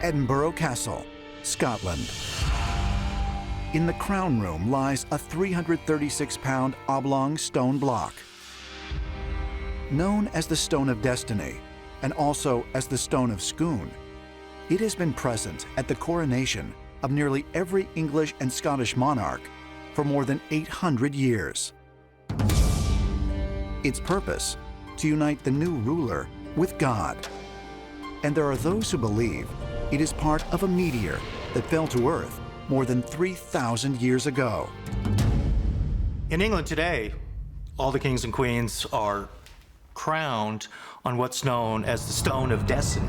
Edinburgh Castle, Scotland. In the crown room lies a 336-pound oblong stone block. Known as the Stone of Destiny, and also as the Stone of Scone, it has been present at the coronation of nearly every English and Scottish monarch for more than 800 years. Its purpose, to unite the new ruler with God. And there are those who believe it is part of a meteor that fell to Earth more than 3,000 years ago. In England today, all the kings and queens are crowned on what's known as the Stone of Destiny.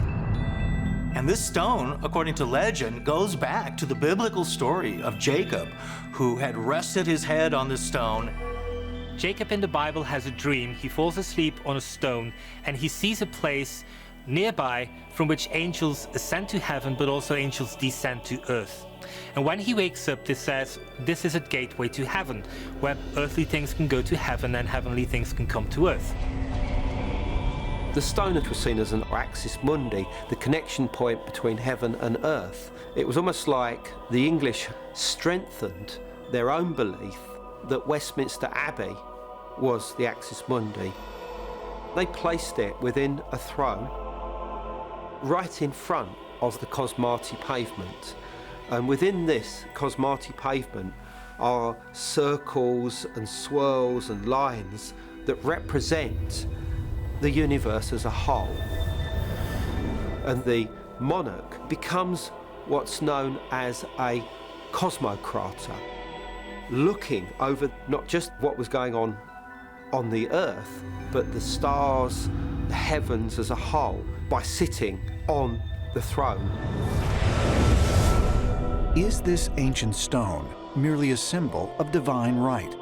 And this stone, according to legend, goes back to the biblical story of Jacob, who had rested his head on this stone. Jacob in the Bible has a dream. He falls asleep on a stone, and he sees a place nearby from which angels ascend to heaven, but also angels descend to earth. And when he wakes up, this says, this is a gateway to heaven, where earthly things can go to heaven and heavenly things can come to earth. The stone that was seen as an axis mundi, the connection point between heaven and earth. It was almost like the English strengthened their own belief that Westminster Abbey was the axis mundi. They placed it within a throne, right in front of the Cosmati pavement. And within this Cosmati pavement are circles and swirls and lines that represent the universe as a whole. And the monarch becomes what's known as a cosmocrator, looking over not just what was going on the earth, but the stars, the heavens as a whole, by sitting on the throne. Is this ancient stone merely a symbol of divine right?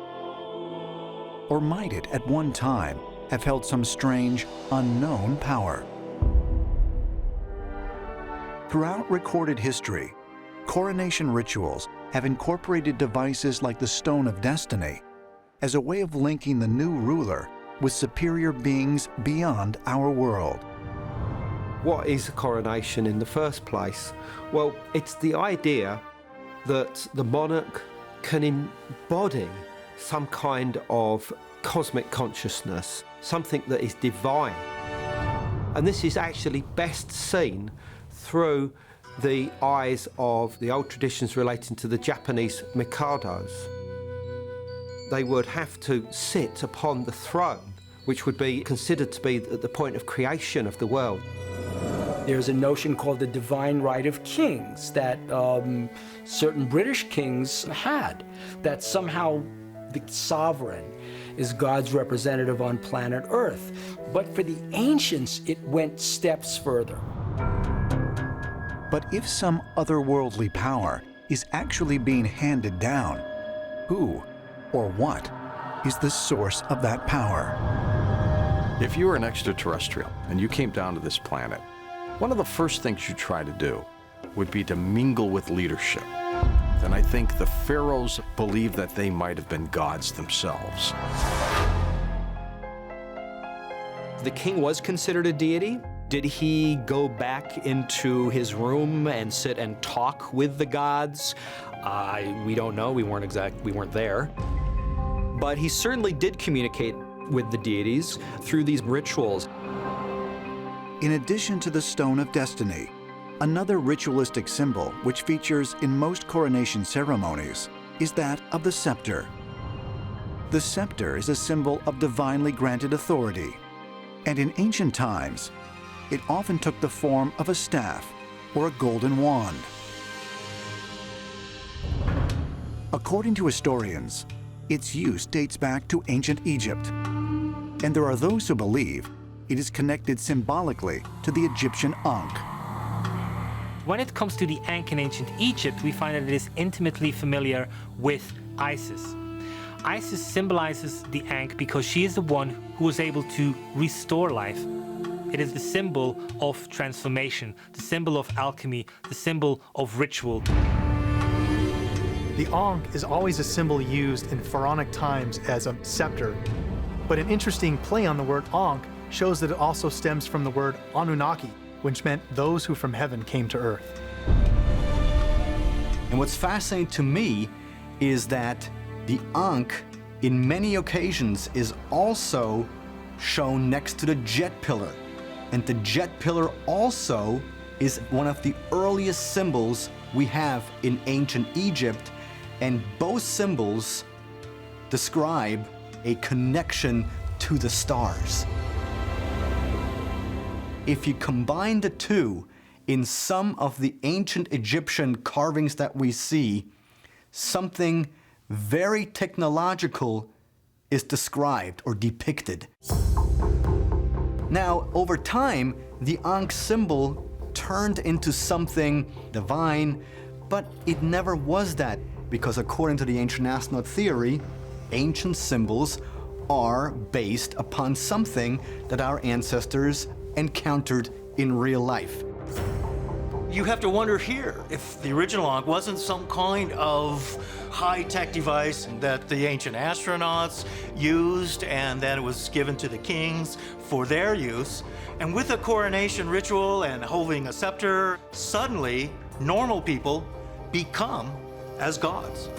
Or might it at one time have held some strange, unknown power? Throughout recorded history, coronation rituals have incorporated devices like the Stone of Destiny as a way of linking the new ruler with superior beings beyond our world. What is a coronation in the first place? Well, it's the idea that the monarch can embody some kind of cosmic consciousness, something that is divine. And this is actually best seen through the eyes of the old traditions relating to the Japanese mikados. They would have to sit upon the throne, which would be considered to be at the point of creation of the world. There's a notion called the divine right of kings that certain British kings had, that somehow the sovereign is God's representative on planet Earth. But for the ancients, it went steps further. But if some otherworldly power is actually being handed down, who or what is the source of that power? If you were an extraterrestrial and you came down to this planet, one of the first things you try to do would be to mingle with leadership. And I think the pharaohs believed that they might have been gods themselves. The king was considered a deity. Did he go back into his room and sit and talk with the gods? We don't know. We weren't there. But he certainly did communicate with the deities through these rituals. In addition to the Stone of Destiny, another ritualistic symbol which features in most coronation ceremonies is that of the scepter. The scepter is a symbol of divinely granted authority, and in ancient times, it often took the form of a staff or a golden wand. According to historians, its use dates back to ancient Egypt, and there are those who believe it is connected symbolically to the Egyptian Ankh. When it comes to the Ankh in ancient Egypt, we find that it is intimately familiar with Isis. Isis symbolizes the Ankh because she is the one who was able to restore life. It is the symbol of transformation, the symbol of alchemy, the symbol of ritual. The Ankh is always a symbol used in pharaonic times as a scepter, but an interesting play on the word Ankh shows that it also stems from the word Anunnaki, which meant those who from heaven came to earth. And what's fascinating to me is that the Ankh, in many occasions, is also shown next to the jet pillar. And the jet pillar also is one of the earliest symbols we have in ancient Egypt, and both symbols describe a connection to the stars. If you combine the two, in some of the ancient Egyptian carvings that we see, something very technological is described or depicted. Now, over time, the Ankh symbol turned into something divine, but it never was that, because according to the ancient astronaut theory, ancient symbols are based upon something that our ancestors encountered in real life. You have to wonder here if the original Ankh wasn't some kind of high-tech device that the ancient astronauts used, and then it was given to the kings for their use. And with a coronation ritual and holding a scepter, suddenly normal people become as gods.